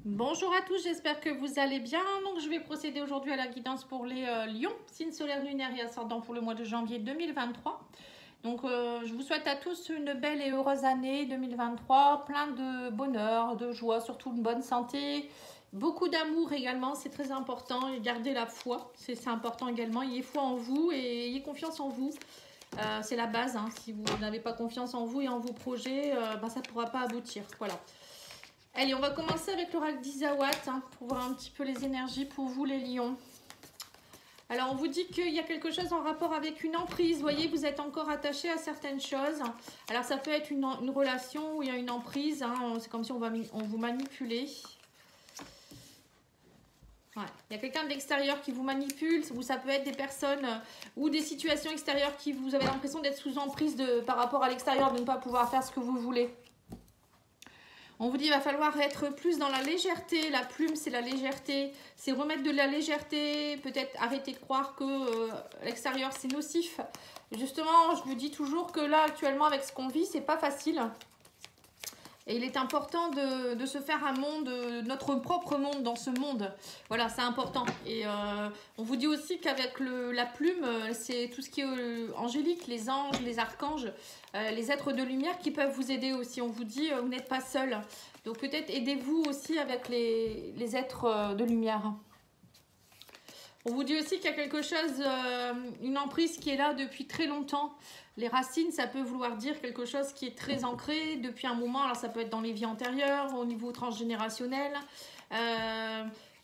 Bonjour à tous, j'espère que vous allez bien. Donc, je vais procéder aujourd'hui à la guidance pour les lions, signe solaire lunaire et ascendant pour le mois de janvier 2023. Donc, je vous souhaite à tous une belle et heureuse année 2023, plein de bonheur, de joie, surtout une bonne santé, beaucoup d'amour également, c'est très important. Et gardez la foi, c'est important également. Ayez foi en vous et ayez confiance en vous. C'est la base, hein. Si vous n'avez pas confiance en vous et en vos projets, ça ne pourra pas aboutir. Voilà. Allez, on va commencer avec l'oracle d'Isawat pour voir un petit peu les énergies pour vous les lions. Alors, on vous dit qu'il y a quelque chose en rapport avec une emprise. Vous voyez, vous êtes encore attaché à certaines choses. Alors, ça peut être une relation où il y a une emprise. C'est comme si on vous manipulait. Ouais. Il y a quelqu'un de l'extérieur qui vous manipule, ou ça peut être des personnes ou des situations extérieures qui vous avez l'impression d'être sous emprise par rapport à l'extérieur, de ne pas pouvoir faire ce que vous voulez. On vous dit qu'il va falloir être plus dans la légèreté. La plume, c'est la légèreté. C'est remettre de la légèreté. Peut-être arrêter de croire que l'extérieur, c'est nocif. Justement, je vous dis toujours que là, actuellement, avec ce qu'on vit, c'est pas facile. Et il est important de se faire un monde, notre propre monde dans ce monde. Voilà, c'est important. Et on vous dit aussi qu'avec la plume, c'est tout ce qui est angélique, les anges, les archanges, les êtres de lumière qui peuvent vous aider aussi. On vous dit, vous n'êtes pas seul. Donc peut-être aidez-vous aussi avec les êtres de lumière. On vous dit aussi qu'il y a quelque chose, une emprise qui est là depuis très longtemps. Les racines, ça peut vouloir dire quelque chose qui est très ancré depuis un moment. Alors ça peut être dans les vies antérieures, au niveau transgénérationnel.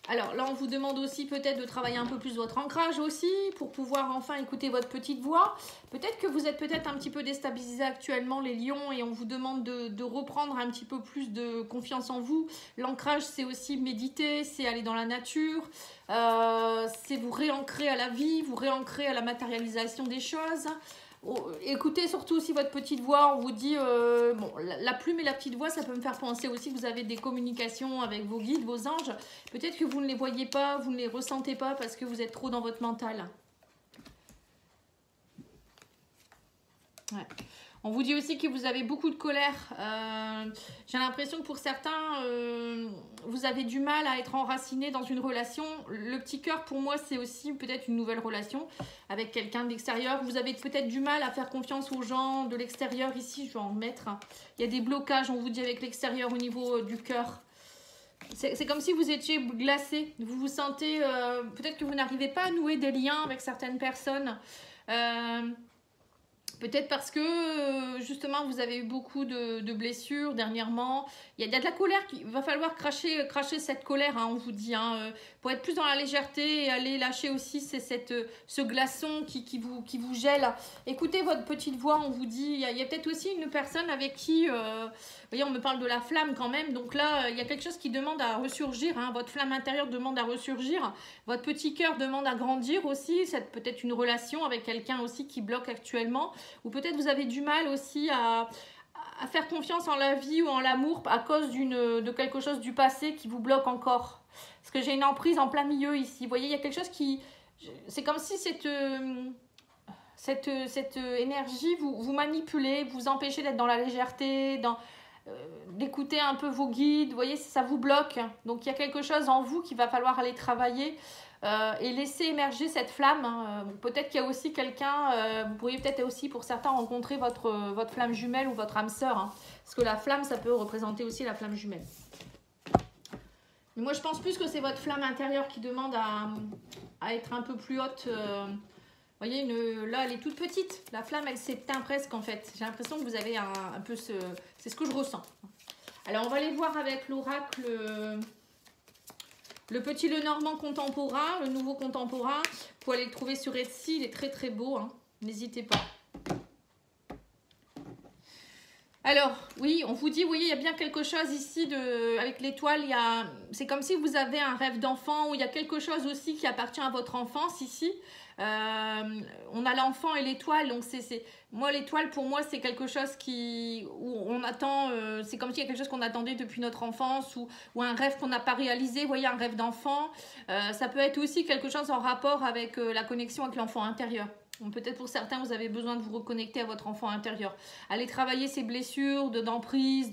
Alors là, on vous demande aussi peut-être de travailler un peu plus votre ancrage aussi pour pouvoir enfin écouter votre petite voix. Peut-être que vous êtes peut-être un petit peu déstabilisé actuellement les lions et on vous demande de reprendre un petit peu plus de confiance en vous. L'ancrage, c'est aussi méditer, c'est aller dans la nature, c'est vous réancrer à la vie, vous réancrer à la matérialisation des choses. Écoutez surtout aussi votre petite voix. On vous dit, bon, la plume et la petite voix, ça peut me faire penser aussi que vous avez des communications avec vos guides, vos anges. Peut-être que vous ne les voyez pas, vous ne les ressentez pas parce que vous êtes trop dans votre mental. Ouais. On vous dit aussi que vous avez beaucoup de colère. J'ai l'impression que pour certains, vous avez du mal à être enraciné dans une relation. Le petit cœur, pour moi, c'est aussi peut-être une nouvelle relation avec quelqu'un de l'extérieur. Vous avez peut-être du mal à faire confiance aux gens de l'extérieur. Ici, je vais en mettre. Il y a des blocages, on vous dit, avec l'extérieur au niveau du cœur. C'est comme si vous étiez glacé. Vous vous sentez... peut-être que vous n'arrivez pas à nouer des liens avec certaines personnes. Peut-être parce que, justement, vous avez eu beaucoup de blessures dernièrement. Il y a de la colère. Il va falloir cracher cette colère, on vous dit. Pour être plus dans la légèreté et aller lâcher aussi ce glaçon qui vous gèle. Écoutez votre petite voix, on vous dit. Il y a peut-être aussi une personne avec qui... vous voyez, on me parle de la flamme quand même. Donc là, il y a quelque chose qui demande à ressurgir. Votre flamme intérieure demande à ressurgir. Votre petit cœur demande à grandir aussi. C'est peut-être une relation avec quelqu'un aussi qui bloque actuellement. Ou peut-être vous avez du mal aussi à faire confiance en la vie ou en l'amour à cause de quelque chose du passé qui vous bloque encore. Parce que j'ai une emprise en plein milieu ici. Vous voyez, il y a quelque chose qui... C'est comme si cette énergie vous manipulez, vous empêchez d'être dans la légèreté, d'écouter un peu vos guides. Vous voyez, ça vous bloque. Donc il y a quelque chose en vous qu'il va falloir aller travailler. Et laisser émerger cette flamme. Peut-être qu'il y a aussi quelqu'un, vous pourriez peut-être aussi pour certains rencontrer votre flamme jumelle ou votre âme sœur. Parce que la flamme, ça peut représenter aussi la flamme jumelle. Mais moi, je pense plus que c'est votre flamme intérieure qui demande à être un peu plus haute. Vous voyez, là, elle est toute petite. La flamme, elle s'éteint presque en fait. J'ai l'impression que vous avez un peu ce... C'est ce que je ressens. Alors, on va aller voir avec l'oracle... Le petit Lenormand contemporain, le nouveau contemporain, vous pouvez aller le trouver sur Etsy, il est très très beau, n'hésitez pas. Alors, oui, on vous dit, vous voyez, il y a bien quelque chose ici avec l'étoile, c'est comme si vous avez un rêve d'enfant, ou il y a quelque chose aussi qui appartient à votre enfance ici. On a l'enfant et l'étoile, donc moi l'étoile pour moi c'est quelque chose où on attend, c'est comme s'il y a quelque chose qu'on attendait depuis notre enfance ou un rêve qu'on n'a pas réalisé, vous voyez, un rêve d'enfant. Ça peut être aussi quelque chose en rapport avec la connexion avec l'enfant intérieur. Peut-être pour certains, vous avez besoin de vous reconnecter à votre enfant intérieur. Allez travailler ces blessures d'emprise,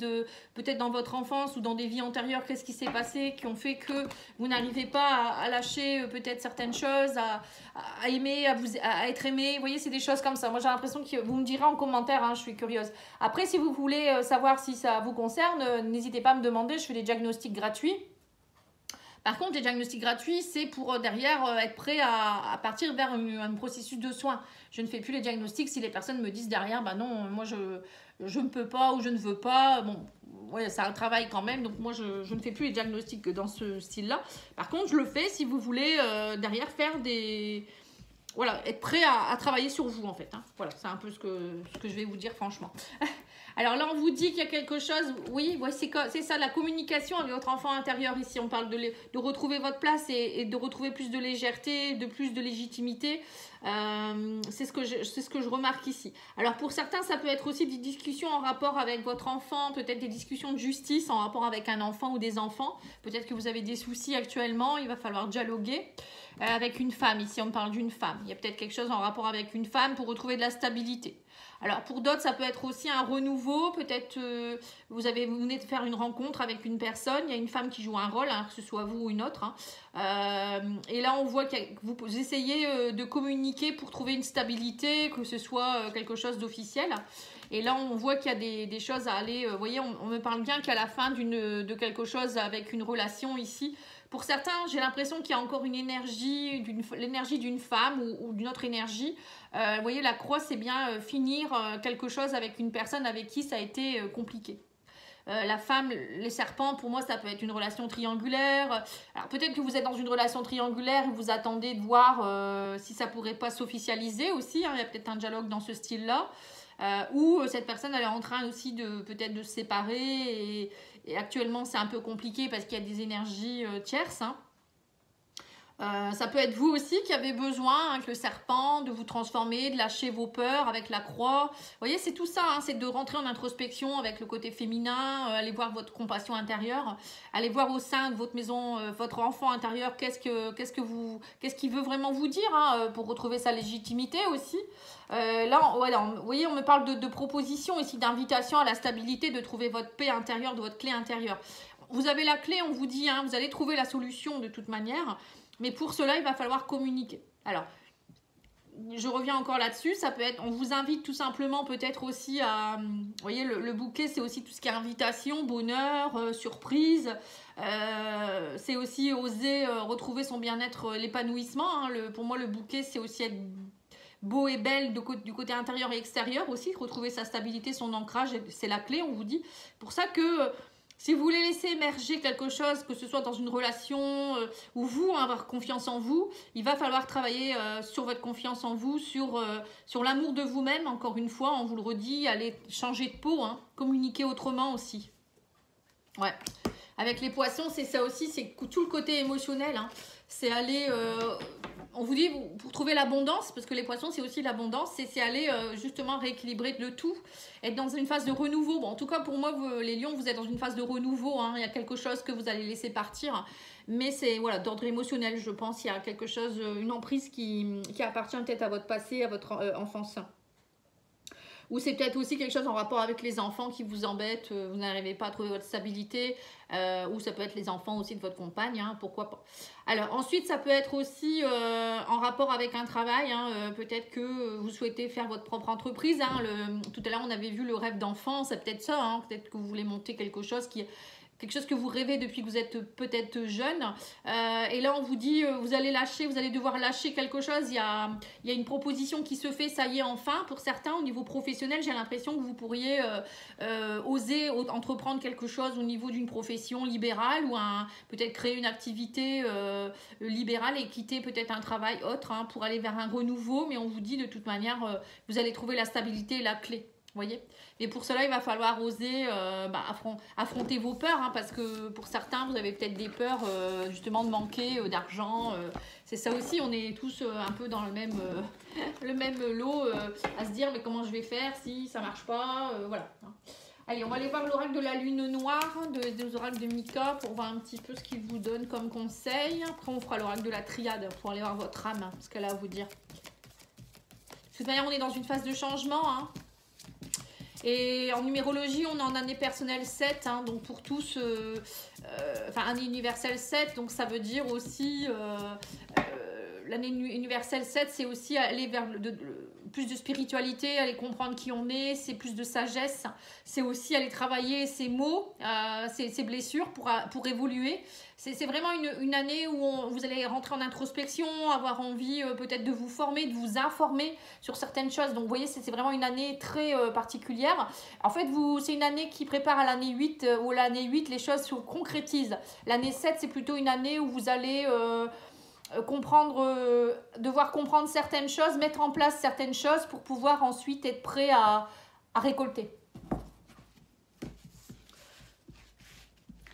peut-être dans votre enfance ou dans des vies antérieures. Qu'est-ce qui s'est passé qui ont fait que vous n'arrivez pas à lâcher peut-être certaines choses, à aimer, à être aimé. Vous voyez, c'est des choses comme ça. Moi, j'ai l'impression que vous me direz en commentaire, hein, je suis curieuse. Après, si vous voulez savoir si ça vous concerne, n'hésitez pas à me demander. Je fais des diagnostics gratuits. Par contre, les diagnostics gratuits, c'est pour derrière être prêt à partir vers un processus de soins. Je ne fais plus les diagnostics si les personnes me disent derrière, bah non, moi je ne peux pas ou je ne veux pas. Bon, ouais, c'est un travail quand même, donc moi je ne fais plus les diagnostics dans ce style-là. Par contre, je le fais si vous voulez derrière faire des... Voilà, être prêt à travailler sur vous en fait. Hein. Voilà, c'est un peu ce que je vais vous dire franchement. Alors là, on vous dit qu'il y a quelque chose, oui, ouais, c'est ça, la communication avec votre enfant intérieur ici. On parle de retrouver votre place et de retrouver plus de légèreté, plus de légitimité. C'est ce que je remarque ici. Alors pour certains, ça peut être aussi des discussions en rapport avec votre enfant, peut-être des discussions de justice en rapport avec un enfant ou des enfants. Peut-être que vous avez des soucis actuellement, il va falloir dialoguer. Avec une femme, ici on parle d'une femme. Il y a peut-être quelque chose en rapport avec une femme pour retrouver de la stabilité. Alors pour d'autres, ça peut être aussi un renouveau. Peut-être vous venez de faire une rencontre avec une personne. Il y a une femme qui joue un rôle, hein, que ce soit vous ou une autre. Hein. Et là, on voit que vous essayez de communiquer pour trouver une stabilité, que ce soit quelque chose d'officiel. Et là, on voit qu'il y a des choses à aller... vous voyez, on me parle bien qu'à la fin de quelque chose avec une relation ici. Pour certains, j'ai l'impression qu'il y a encore une énergie, l'énergie d'une femme ou d'une autre énergie. Vous voyez, la croix, c'est bien finir quelque chose avec une personne avec qui ça a été compliqué. La femme, les serpents, pour moi, ça peut être une relation triangulaire. Alors, peut-être que vous êtes dans une relation triangulaire et vous attendez de voir si ça pourrait pas s'officialiser aussi. Hein, il y a peut-être un dialogue dans ce style-là. Ou cette personne, elle est en train aussi peut-être de se séparer et actuellement, c'est un peu compliqué parce qu'il y a des énergies tierces. Hein. Ça peut être vous aussi qui avez besoin, avec le serpent, de vous transformer, de lâcher vos peurs avec la croix. Vous voyez, c'est tout ça, hein, c'est de rentrer en introspection avec le côté féminin, aller voir votre compassion intérieure, aller voir au sein de votre maison, votre enfant intérieur, qu'est-ce qu'il veut vraiment vous dire, hein, pour retrouver sa légitimité aussi. Là, vous voyez, on me parle de propositions ici, d'invitation à la stabilité, de trouver votre paix intérieure, de votre clé intérieure. Vous avez la clé, on vous dit, hein, vous allez trouver la solution de toute manière. Mais pour cela, il va falloir communiquer. Alors, je reviens encore là-dessus. Ça peut être, on vous invite tout simplement peut-être aussi à... Vous voyez, le bouquet, c'est aussi tout ce qui est invitation, bonheur, surprise. C'est aussi oser retrouver son bien-être, l'épanouissement. Hein. Pour moi, le bouquet, c'est aussi être beau et belle du côté intérieur et extérieur aussi. Retrouver sa stabilité, son ancrage, c'est la clé, on vous dit. Pour ça que... Si vous voulez laisser émerger quelque chose, que ce soit dans une relation ou vous, hein, avoir confiance en vous, il va falloir travailler sur votre confiance en vous, sur l'amour de vous-même, encore une fois, on vous le redit, aller changer de peau, hein, communiquer autrement aussi. Ouais. Avec les poissons, c'est ça aussi, c'est tout le côté émotionnel, hein. C'est aller... on vous dit, pour trouver l'abondance, parce que les poissons, c'est aussi l'abondance, c'est aller justement rééquilibrer le tout, être dans une phase de renouveau. Bon, en tout cas, pour moi, les lions, vous êtes dans une phase de renouveau. Hein. Il y a quelque chose que vous allez laisser partir. Mais c'est voilà, d'ordre émotionnel, je pense. Il y a quelque chose, une emprise qui appartient peut-être à votre passé, à votre enfance. Ou c'est peut-être aussi quelque chose en rapport avec les enfants qui vous embêtent, vous n'arrivez pas à trouver votre stabilité, ou ça peut être les enfants aussi de votre compagne, hein, pourquoi pas. Alors ensuite, ça peut être aussi en rapport avec un travail, hein, peut-être que vous souhaitez faire votre propre entreprise. Hein, tout à l'heure, on avait vu le rêve d'enfant, c'est peut-être ça, hein, peut-être que vous voulez monter quelque chose que vous rêvez depuis que vous êtes peut-être jeune. Et là, on vous dit, vous allez devoir lâcher quelque chose. Il y a une proposition qui se fait, ça y est, enfin. Pour certains, au niveau professionnel, j'ai l'impression que vous pourriez oser entreprendre quelque chose au niveau d'une profession libérale ou peut-être créer une activité libérale et quitter peut-être un travail autre, hein, pour aller vers un renouveau. Mais on vous dit, de toute manière, vous allez trouver la stabilité et la clé. Voyez. Et pour cela, il va falloir oser affronter vos peurs, hein, parce que pour certains, vous avez peut-être des peurs justement de manquer d'argent. C'est ça aussi, on est tous un peu dans le même lot à se dire mais comment je vais faire si ça marche pas, voilà. Allez, on va aller voir l'oracle de la lune noire, des oracles de Mika pour voir un petit peu ce qu'il vous donne comme conseil. Après, on fera l'oracle de la triade pour aller voir votre âme, ce qu'elle a à vous dire. toute manière, on est dans une phase de changement. Hein. Et en numérologie, on est en année personnelle 7. Hein, donc pour tous, enfin année universelle 7. Donc ça veut dire aussi... l'année universelle 7, c'est aussi aller vers plus de spiritualité, aller comprendre qui on est, c'est plus de sagesse. C'est aussi aller travailler ses maux, ses blessures pour évoluer. C'est vraiment une année où vous allez rentrer en introspection, avoir envie peut-être de vous former, de vous informer sur certaines choses. Donc vous voyez, c'est vraiment une année très particulière. En fait, c'est une année qui prépare à l'année 8, où l'année 8, les choses se concrétisent. L'année 7, c'est plutôt une année où vous allez... devoir comprendre certaines choses, mettre en place certaines choses pour pouvoir ensuite être prêt à récolter.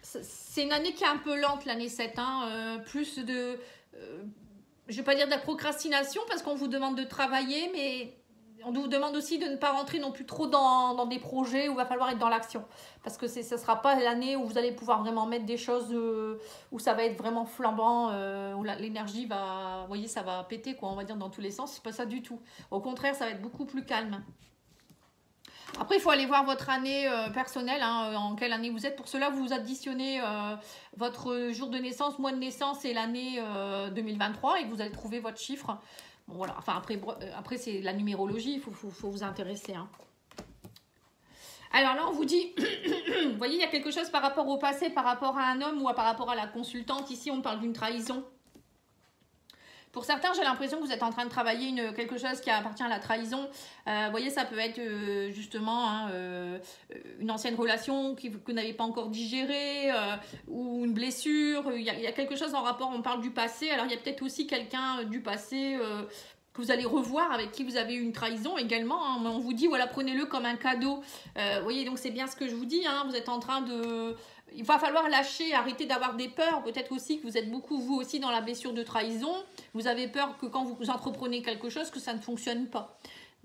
C'est une année qui est un peu lente, l'année 7, hein, plus de, je ne vais pas dire de la procrastination parce qu'on vous demande de travailler, mais on vous demande aussi de ne pas rentrer non plus trop dans des projets où il va falloir être dans l'action. Parce que ce ne sera pas l'année où vous allez pouvoir vraiment mettre des choses où ça va être vraiment flambant, où l'énergie va, vous voyez, ça va péter, quoi, on va dire, dans tous les sens. C'est pas ça du tout. Au contraire, ça va être beaucoup plus calme. Après, il faut aller voir votre année personnelle, hein, en quelle année vous êtes. Pour cela, vous additionnez votre jour de naissance, mois de naissance et l'année 2023 et vous allez trouver votre chiffre. Bon, voilà. Enfin, après c'est la numérologie, il faut vous intéresser. Hein. Alors là, on vous dit, vous voyez, il y a quelque chose par rapport au passé, par rapport à un homme ou par rapport à la consultante. Ici, on parle d'une trahison. Pour certains, j'ai l'impression que vous êtes en train de travailler quelque chose qui appartient à la trahison. Vous voyez, ça peut être justement hein, une ancienne relation que vous n'avez pas encore digérée ou une blessure. Il y a quelque chose en rapport, on parle du passé. Alors, il y a peut-être aussi quelqu'un du passé que vous allez revoir, avec qui vous avez eu une trahison également. Hein. On vous dit, voilà, prenez-le comme un cadeau. Vous voyez, donc c'est bien ce que je vous dis. Hein. Vous êtes en train de... Il va falloir lâcher, arrêter d'avoir des peurs. Peut-être aussi que vous êtes beaucoup, vous aussi, dans la blessure de trahison. Vous avez peur que quand vous entreprenez quelque chose, que ça ne fonctionne pas.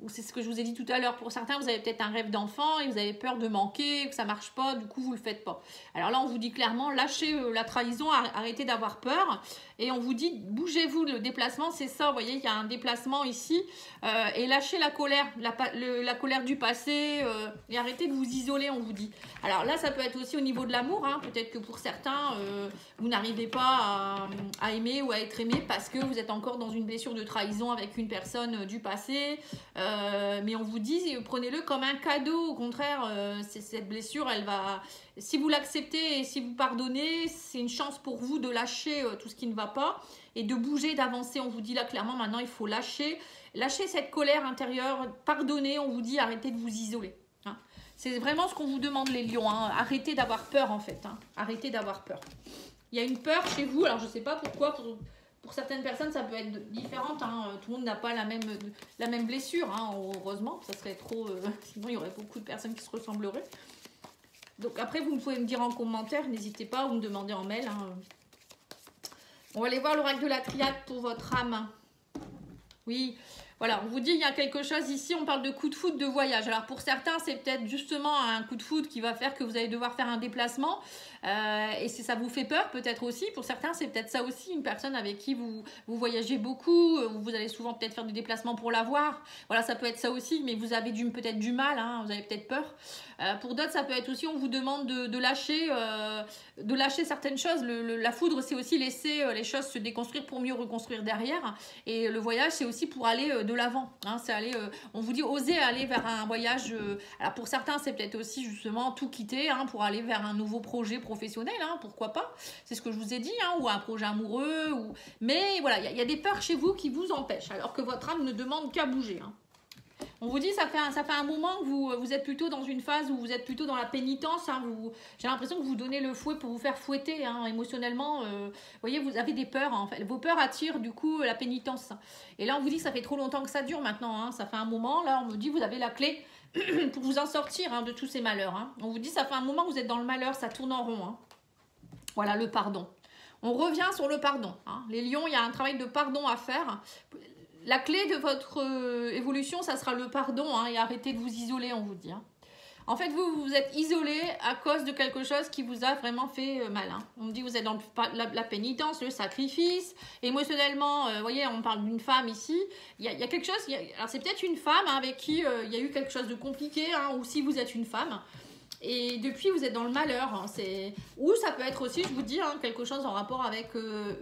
C'est ce que je vous ai dit tout à l'heure. Pour certains, vous avez peut-être un rêve d'enfant et vous avez peur de manquer, que ça ne marche pas, du coup, vous ne le faites pas. Alors là, on vous dit clairement, lâchez la trahison, arrêtez d'avoir peur. Et on vous dit, bougez-vous, le déplacement, c'est ça. Vous voyez, il y a un déplacement ici. Et lâchez la colère, la colère du passé. Et arrêtez de vous isoler, on vous dit. Alors là, ça peut être aussi au niveau de l'amour. Hein. Peut-être que pour certains, vous n'arrivez pas à aimer ou à être aimé parce que vous êtes encore dans une blessure de trahison avec une personne du passé. Mais on vous dit, prenez-le comme un cadeau. Au contraire, cette blessure, elle va... Si vous l'acceptez et si vous pardonnez, c'est une chance pour vous de lâcher tout ce qui ne va pas et de bouger, d'avancer. On vous dit là clairement, maintenant, il faut lâcher cette colère intérieure, pardonner. On vous dit, arrêtez de vous isoler. Hein. C'est vraiment ce qu'on vous demande, les lions. Hein. Arrêtez d'avoir peur, en fait. Hein. Arrêtez d'avoir peur. Il y a une peur chez vous. Alors, je ne sais pas pourquoi... Pour certaines personnes, ça peut être différent. Hein. Tout le monde n'a pas la même blessure. Hein. Heureusement, ça serait trop... sinon, il y aurait beaucoup de personnes qui se ressembleraient. Donc après, vous pouvez me dire en commentaire. N'hésitez pas ou me demander en mail. Hein. On va aller voir l'oracle de la triade pour votre âme. Oui, voilà, on vous dit il y a quelque chose ici, on parle de coup de foudre, de voyage. Alors pour certains, c'est peut-être justement un coup de foudre qui va faire que vous allez devoir faire un déplacement. Et si ça vous fait peur, peut-être aussi. Pour certains, c'est peut-être ça aussi, une personne avec qui vous voyagez beaucoup, vous allez souvent peut-être faire des déplacements pour la voir. Voilà, ça peut être ça aussi, mais vous avez peut-être du mal, hein, vous avez peut-être peur. Pour d'autres, ça peut être aussi, on vous demande de lâcher certaines choses. La foudre, c'est aussi laisser les choses se déconstruire pour mieux reconstruire derrière. Et le voyage, c'est aussi pour aller de l'avant. Hein, c'est aller, on vous dit, oser aller vers un voyage. Alors pour certains, c'est peut-être aussi justement tout quitter hein, pour aller vers un nouveau projet professionnel. Hein, pourquoi pas? C'est ce que je vous ai dit. Hein, ou un projet amoureux. Mais voilà, il y a des peurs chez vous qui vous empêchent. Alors que votre âme ne demande qu'à bouger. Hein. On vous dit, ça fait un moment que vous êtes plutôt dans une phase où vous êtes plutôt dans la pénitence. Hein, j'ai l'impression que vous donnez le fouet pour vous faire fouetter hein, émotionnellement. Vous voyez, vous avez des peurs. En fait. Vos peurs attirent du coup la pénitence. Et là, on vous dit que ça fait trop longtemps que ça dure maintenant. Hein, ça fait un moment. Là, on me dit, vous avez la clé pour vous en sortir hein, de tous ces malheurs. Hein. On vous dit, ça fait un moment que vous êtes dans le malheur. Ça tourne en rond. Hein. Voilà, le pardon. On revient sur le pardon. Hein. Les lions, il y a un travail de pardon à faire. La clé de votre évolution, ça sera le pardon hein, et arrêtez de vous isoler, on vous dit. Hein. En fait, vous vous êtes isolé à cause de quelque chose qui vous a vraiment fait mal. Hein. On me dit que vous êtes dans la pénitence, le sacrifice. Émotionnellement, vous voyez, on parle d'une femme ici. Il y a quelque chose, alors c'est peut-être une femme hein, avec qui il y a eu quelque chose de compliqué, hein, ou si vous êtes une femme. Et depuis, vous êtes dans le malheur. Hein, ou ça peut être aussi, je vous dis, hein, quelque chose en rapport avec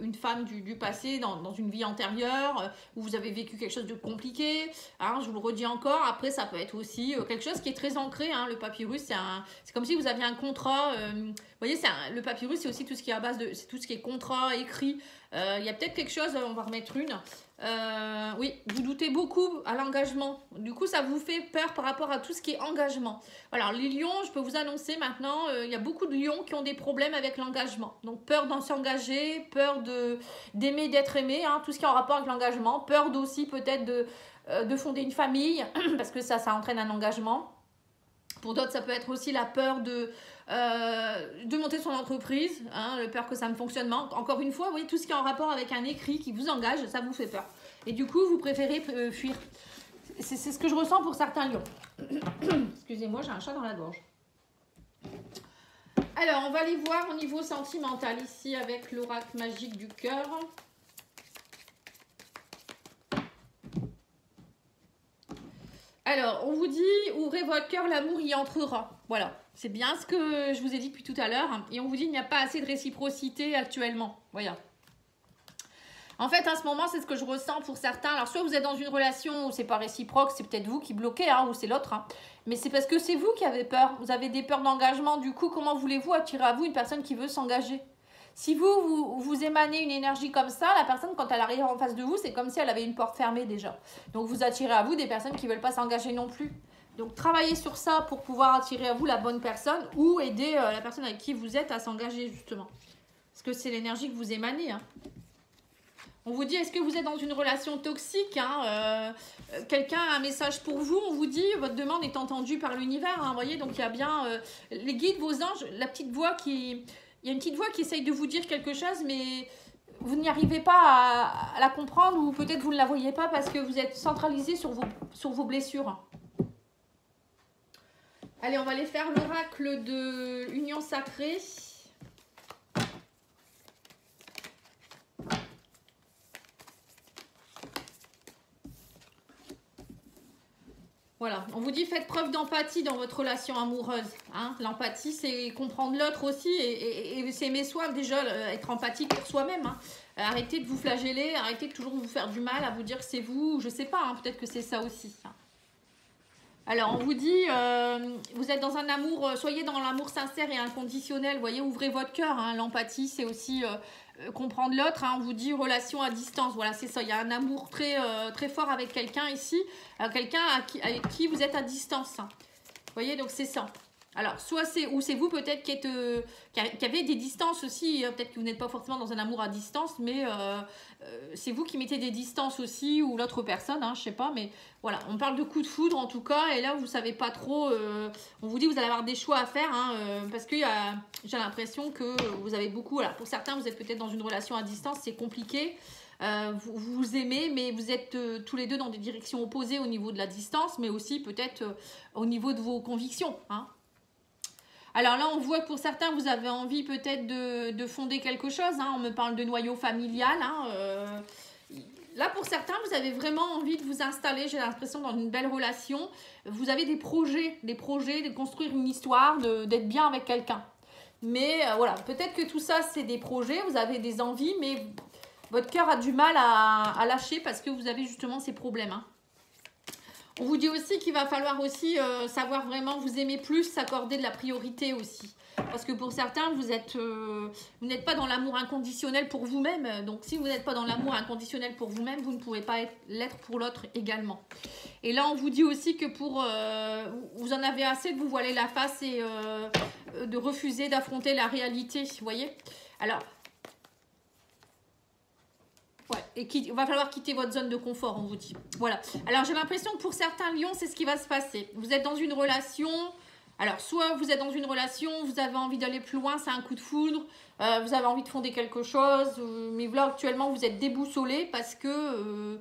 une femme du passé, dans une vie antérieure, où vous avez vécu quelque chose de compliqué. Hein, je vous le redis encore. Après, ça peut être aussi quelque chose qui est très ancré. Hein, le papyrus, c'est comme si vous aviez un contrat. Vous voyez, le papyrus, c'est aussi tout ce qui est à base de... C'est tout ce qui est contrat, écrit. Il y a peut-être quelque chose, on va remettre une. Oui, vous doutez beaucoup à l'engagement. Du coup, ça vous fait peur par rapport à tout ce qui est engagement. Alors, les lions, je peux vous annoncer maintenant, il y a beaucoup de lions qui ont des problèmes avec l'engagement. Donc, peur d'en s'engager, peur d'aimer, d'être aimé, hein, tout ce qui est en rapport avec l'engagement. Peur aussi peut-être de fonder une famille, parce que ça entraîne un engagement. Pour d'autres, ça peut être aussi la peur de monter son entreprise, hein, la peur que ça ne fonctionne pas. Encore une fois, oui, tout ce qui est en rapport avec un écrit qui vous engage, ça vous fait peur. Et du coup, vous préférez fuir. C'est ce que je ressens pour certains lions. Excusez-moi, j'ai un chat dans la gorge. Alors, on va aller voir au niveau sentimental ici avec l'oracle magique du cœur. Alors, on vous dit, ouvrez votre cœur, l'amour y entrera. Voilà, c'est bien ce que je vous ai dit depuis tout à l'heure. Et on vous dit, il n'y a pas assez de réciprocité actuellement. Voilà. En fait, à ce moment, c'est ce que je ressens pour certains. Alors, soit vous êtes dans une relation où c'est pas réciproque, c'est peut-être vous qui bloquez, hein, ou c'est l'autre. Hein. Mais c'est parce que c'est vous qui avez peur. Vous avez des peurs d'engagement. Du coup, comment voulez-vous attirer à vous une personne qui veut s'engager ? Si vous émanez une énergie comme ça, la personne, quand elle arrive en face de vous, c'est comme si elle avait une porte fermée déjà. Donc, vous attirez à vous des personnes qui ne veulent pas s'engager non plus. Donc, travaillez sur ça pour pouvoir attirer à vous la bonne personne ou aider la personne avec qui vous êtes à s'engager, justement. Parce que c'est l'énergie que vous émanez. Hein. On vous dit, est-ce que vous êtes dans une relation toxique hein, quelqu'un a un message pour vous, on vous dit, votre demande est entendue par l'univers. Hein, vous voyez, donc il y a bien les guides, vos anges, la petite voix qui... Il y a une petite voix qui essaye de vous dire quelque chose, mais vous n'y arrivez pas à la comprendre ou peut-être vous ne la voyez pas parce que vous êtes centralisé sur vos blessures. Allez, on va aller faire l'oracle de l'union sacrée. Voilà, on vous dit faites preuve d'empathie dans votre relation amoureuse. Hein. L'empathie, c'est comprendre l'autre aussi et s'aimer soi, déjà être empathique pour soi-même. Hein. Arrêtez de vous flageller, arrêtez de toujours vous faire du mal, à vous dire que c'est vous, je sais pas, hein, peut-être que c'est ça aussi. Hein. Alors, on vous dit, vous êtes dans un amour, soyez dans l'amour sincère et inconditionnel, vous voyez, ouvrez votre cœur. Hein. L'empathie, c'est aussi comprendre l'autre. Hein. On vous dit relation à distance, voilà, c'est ça. Il y a un amour très, très fort avec quelqu'un ici, quelqu'un avec qui vous êtes à distance. Hein. Vous voyez, donc c'est ça. Alors, soit c'est vous peut-être qui avez des distances aussi, peut-être que vous n'êtes pas forcément dans un amour à distance, mais c'est vous qui mettez des distances aussi, ou l'autre personne, hein, je sais pas, mais voilà, on parle de coup de foudre en tout cas, et là vous savez pas trop, on vous dit que vous allez avoir des choix à faire, hein, parce que j'ai l'impression que vous avez beaucoup, voilà, pour certains vous êtes peut-être dans une relation à distance, c'est compliqué, vous vous aimez, mais vous êtes tous les deux dans des directions opposées au niveau de la distance, mais aussi peut-être au niveau de vos convictions, hein. Alors là, on voit que pour certains, vous avez envie peut-être de fonder quelque chose. Hein. On me parle de noyau familial. Hein. Là, pour certains, vous avez vraiment envie de vous installer, j'ai l'impression, dans une belle relation. Vous avez des projets de construire une histoire, d'être bien avec quelqu'un. Mais voilà, peut-être que tout ça, c'est des projets, vous avez des envies, mais votre cœur a du mal à lâcher parce que vous avez justement ces problèmes. Hein. On vous dit aussi qu'il va falloir aussi savoir vraiment vous aimer plus, s'accorder de la priorité aussi. Parce que pour certains, vous n'êtes pas dans l'amour inconditionnel pour vous-même. Donc si vous n'êtes pas dans l'amour inconditionnel pour vous-même, vous ne pouvez pas l'être pour l'autre également. Et là, on vous dit aussi que vous en avez assez de vous voiler la face et de refuser d'affronter la réalité, vous voyez. Alors... ouais, et il va falloir quitter votre zone de confort, on vous dit. Voilà. Alors, j'ai l'impression que pour certains lions, c'est ce qui va se passer. Vous êtes dans une relation. Alors, soit vous êtes dans une relation, vous avez envie d'aller plus loin, c'est un coup de foudre. Vous avez envie de fonder quelque chose. Mais là, actuellement, vous êtes déboussolé parce que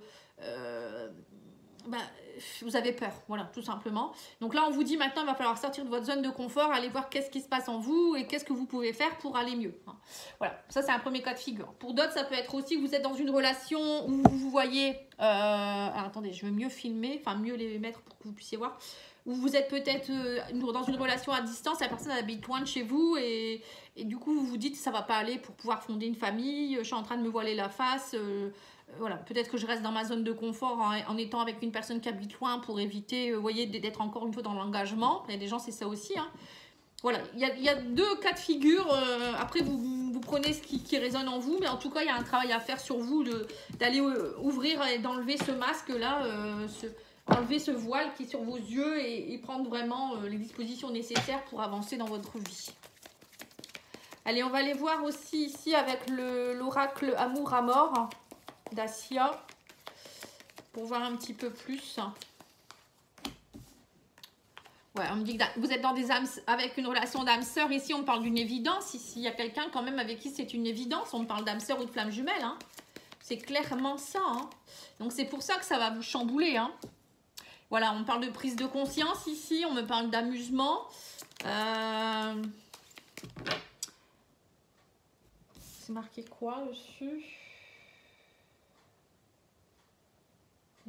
vous avez peur, voilà, tout simplement. Donc là, on vous dit maintenant, il va falloir sortir de votre zone de confort, aller voir qu'est-ce qui se passe en vous et qu'est-ce que vous pouvez faire pour aller mieux. Voilà, ça c'est un premier cas de figure. Pour d'autres, ça peut être aussi que vous êtes dans une relation où vous vous voyez... alors attendez, je veux mieux filmer, enfin mieux les mettre pour que vous puissiez voir. Où vous êtes peut-être dans une relation à distance, la personne habite loin de chez vous et du coup, vous vous dites ça va pas aller pour pouvoir fonder une famille, je suis en train de me voiler la face... voilà, peut-être que je reste dans ma zone de confort en étant avec une personne qui habite loin pour éviter, vous voyez, d'être encore une fois dans l'engagement. Il y a des gens, c'est ça aussi. Hein. Voilà, il y a deux cas de figure. Après, vous prenez ce qui résonne en vous. Mais en tout cas, il y a un travail à faire sur vous d'aller ouvrir et d'enlever ce masque-là, enlever ce voile qui est sur vos yeux et prendre vraiment les dispositions nécessaires pour avancer dans votre vie. Allez, on va aller voir aussi ici avec l'oracle Amour à mort d'Assia pour voir un petit peu plus. Ouais, on me dit que vous êtes dans des âmes avec une relation d'âme sœur. Ici, on parle d'une évidence. Ici, il y a quelqu'un quand même avec qui c'est une évidence. On parle d'âme sœur ou de flamme jumelle. Hein. C'est clairement ça. Hein. Donc, c'est pour ça que ça va vous chambouler. Hein. Voilà, on parle de prise de conscience ici. On me parle d'amusement. C'est marqué quoi dessus ?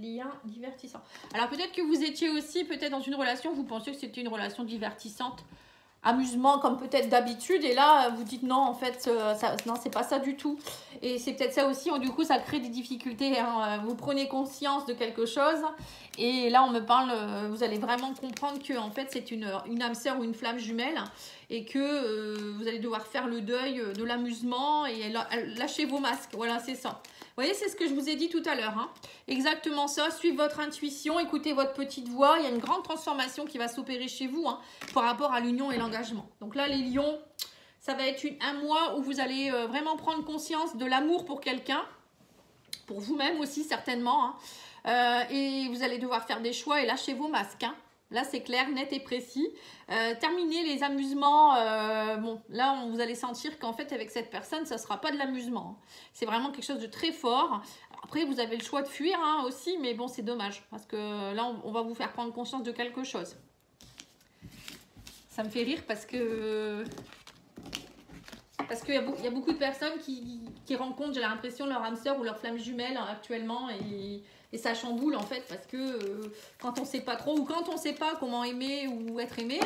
Lien divertissant. Alors peut-être que vous étiez aussi peut-être dans une relation, vous pensiez que c'était une relation divertissante, amusement comme peut-être d'habitude, et là vous dites non en fait, non c'est pas ça du tout. Et c'est peut-être ça aussi, du coup ça crée des difficultés, hein. Vous prenez conscience de quelque chose, et là on me parle, vous allez vraiment comprendre que en fait c'est une âme sœur ou une flamme jumelle, et que vous allez devoir faire le deuil de l'amusement et lâcher vos masques, voilà c'est ça. Vous voyez, c'est ce que je vous ai dit tout à l'heure. Hein. Exactement ça. Suivez votre intuition, écoutez votre petite voix. Il y a une grande transformation qui va s'opérer chez vous hein, par rapport à l'union et l'engagement. Donc là, les lions, ça va être un mois où vous allez vraiment prendre conscience de l'amour pour quelqu'un, pour vous-même aussi certainement. Hein. Et vous allez devoir faire des choix et lâcher vos masques. Hein. Là, c'est clair, net et précis. Terminez les amusements. Bon, là, vous allez sentir qu'en fait, avec cette personne, ça ne sera pas de l'amusement. C'est vraiment quelque chose de très fort. Après, vous avez le choix de fuir hein, aussi, mais bon, c'est dommage. Parce que là, on va vous faire prendre conscience de quelque chose. Ça me fait rire parce que... Parce qu'il y a beaucoup de personnes qui rencontrent, j'ai l'impression, leur âme sœur ou leur flamme jumelle actuellement et ça chamboule en fait parce que quand on ne sait pas trop ou quand on ne sait pas comment aimer ou être aimé,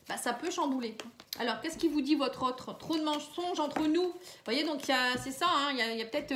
bah, ça peut chambouler. Alors, qu'est-ce qui vous dit votre autre? Trop de mensonges entre nous. Vous voyez, donc c'est ça, hein, il y a peut-être...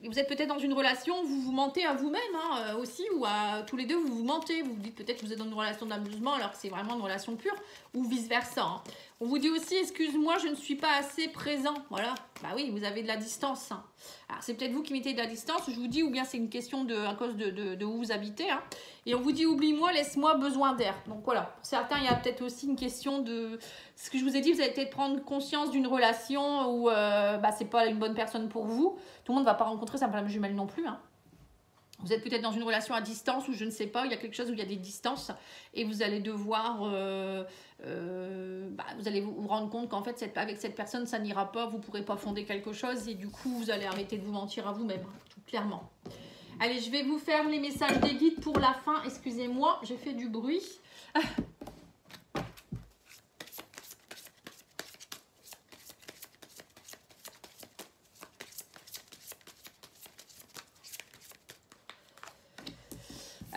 vous êtes peut-être dans une relation, vous vous mentez à vous-même hein, aussi, ou à tous les deux, vous vous mentez. Vous vous dites peut-être que vous êtes dans une relation d'amusement alors que c'est vraiment une relation pure, ou vice-versa. Hein. On vous dit aussi, excuse-moi, je ne suis pas assez présent. Voilà, bah oui, vous avez de la distance. Hein. Alors, c'est peut-être vous qui mettez de la distance, je vous dis, ou bien c'est une question à cause de où vous habitez. Hein. Et on vous dit, oublie-moi, laisse-moi, besoin d'air. Donc voilà, pour certains, il y a peut-être aussi une question de... Ce que je vous ai dit, vous allez peut-être prendre conscience d'une relation où bah, c'est pas une bonne personne pour vous. Tout le monde ne va pas rencontrer sa flamme jumelle non plus. Hein. Vous êtes peut-être dans une relation à distance ou je ne sais pas, il y a quelque chose où il y a des distances et vous allez devoir, vous allez vous rendre compte qu'en fait, avec cette personne, ça n'ira pas, vous ne pourrez pas fonder quelque chose et du coup, vous allez arrêter de vous mentir à vous-même, tout clairement. Allez, je vais vous faire les messages des guides pour la fin. Excusez-moi, j'ai fait du bruit.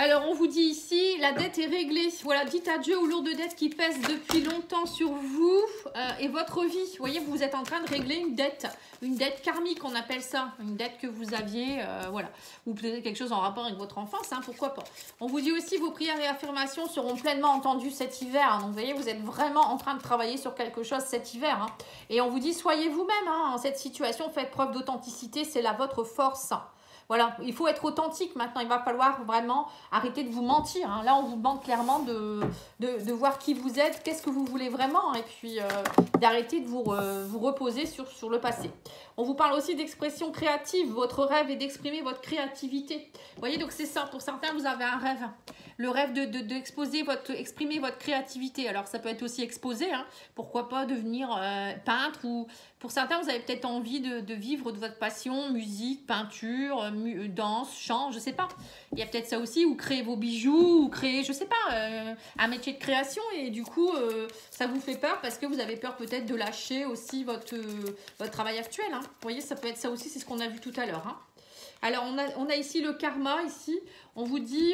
Alors, on vous dit ici, la dette est réglée. Voilà, dites adieu aux lourdes dettes qui pèsent depuis longtemps sur vous et votre vie. Vous voyez, vous êtes en train de régler une dette karmique, on appelle ça. Une dette que vous aviez, voilà. Ou peut-être quelque chose en rapport avec votre enfance, hein, pourquoi pas. On vous dit aussi, vos prières et affirmations seront pleinement entendues cet hiver. Hein. Donc, vous voyez, vous êtes vraiment en train de travailler sur quelque chose cet hiver. Hein. Et on vous dit, soyez vous-même. Hein, en cette situation, faites preuve d'authenticité, c'est là votre force. Voilà, il faut être authentique maintenant. Il va falloir vraiment arrêter de vous mentir. Hein. Là, on vous demande clairement de voir qui vous êtes, qu'est-ce que vous voulez vraiment. Et puis, d'arrêter de vous reposer sur le passé. On vous parle aussi d'expression créative. Votre rêve est d'exprimer votre créativité. Vous voyez, donc c'est ça. Pour certains, vous avez un rêve. Le rêve exprimer votre créativité. Alors, ça peut être aussi exposé. Hein. Pourquoi pas devenir peintre ou... Pour certains, vous avez peut-être envie de vivre de votre passion, musique, peinture, danse, chant, je sais pas. Il y a peut-être ça aussi, ou créer vos bijoux, ou créer, je sais pas, un métier de création. Et du coup, ça vous fait peur parce que vous avez peur peut-être de lâcher aussi votre travail actuel. Hein. Vous voyez, ça peut être ça aussi, c'est ce qu'on a vu tout à l'heure. Hein. Alors, on a ici le karma, ici. On vous dit,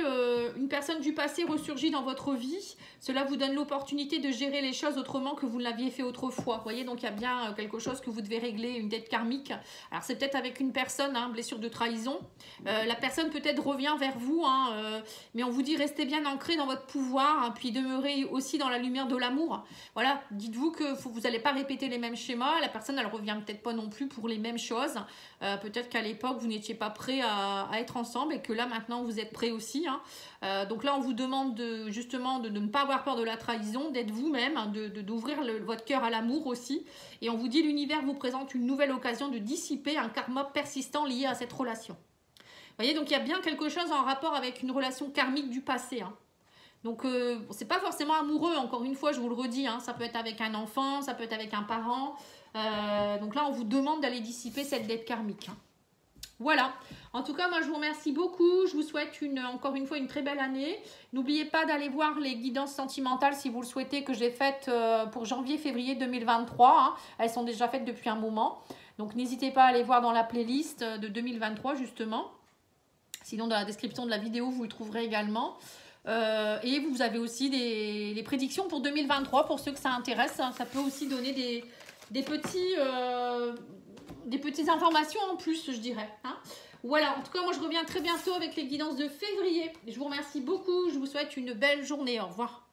une personne du passé ressurgit dans votre vie. Cela vous donne l'opportunité de gérer les choses autrement que vous ne l'aviez fait autrefois. Vous voyez, donc il y a bien quelque chose que vous devez régler, une dette karmique. Alors, c'est peut-être avec une personne, hein, blessure de trahison. La personne peut-être revient vers vous, hein, mais on vous dit, restez bien ancré dans votre pouvoir, hein, puis demeurez aussi dans la lumière de l'amour. Voilà, dites-vous que vous n'allez pas répéter les mêmes schémas. La personne, elle revient peut-être pas non plus pour les mêmes choses. Peut-être qu'à l'époque, vous n'étiez pas prêts à être ensemble et que là, maintenant, vous êtes prêts aussi. Hein. Donc là, on vous demande justement de ne pas avoir peur de la trahison, d'être vous-même, hein, d'ouvrir votre cœur à l'amour aussi. Et on vous dit, l'univers vous présente une nouvelle occasion de dissiper un karma persistant lié à cette relation. Vous voyez, donc il y a bien quelque chose en rapport avec une relation karmique du passé. Hein. Donc, c'est pas forcément amoureux, encore une fois, je vous le redis. Hein, ça peut être avec un enfant, ça peut être avec un parent. Donc là, on vous demande d'aller dissiper cette dette karmique. Hein. Voilà. En tout cas, moi, je vous remercie beaucoup. Je vous souhaite encore une fois une très belle année. N'oubliez pas d'aller voir les guidances sentimentales, si vous le souhaitez, que j'ai faites pour janvier-février 2023. Hein. Elles sont déjà faites depuis un moment. Donc, n'hésitez pas à aller voir dans la playlist de 2023, justement. Sinon, dans la description de la vidéo, vous le trouverez également. Et vous avez aussi les prédictions pour 2023, pour ceux que ça intéresse. Ça peut aussi donner des petites informations en plus, je dirais. Hein. Voilà, en tout cas, moi, je reviens très bientôt avec les guidances de février. Je vous remercie beaucoup. Je vous souhaite une belle journée. Au revoir.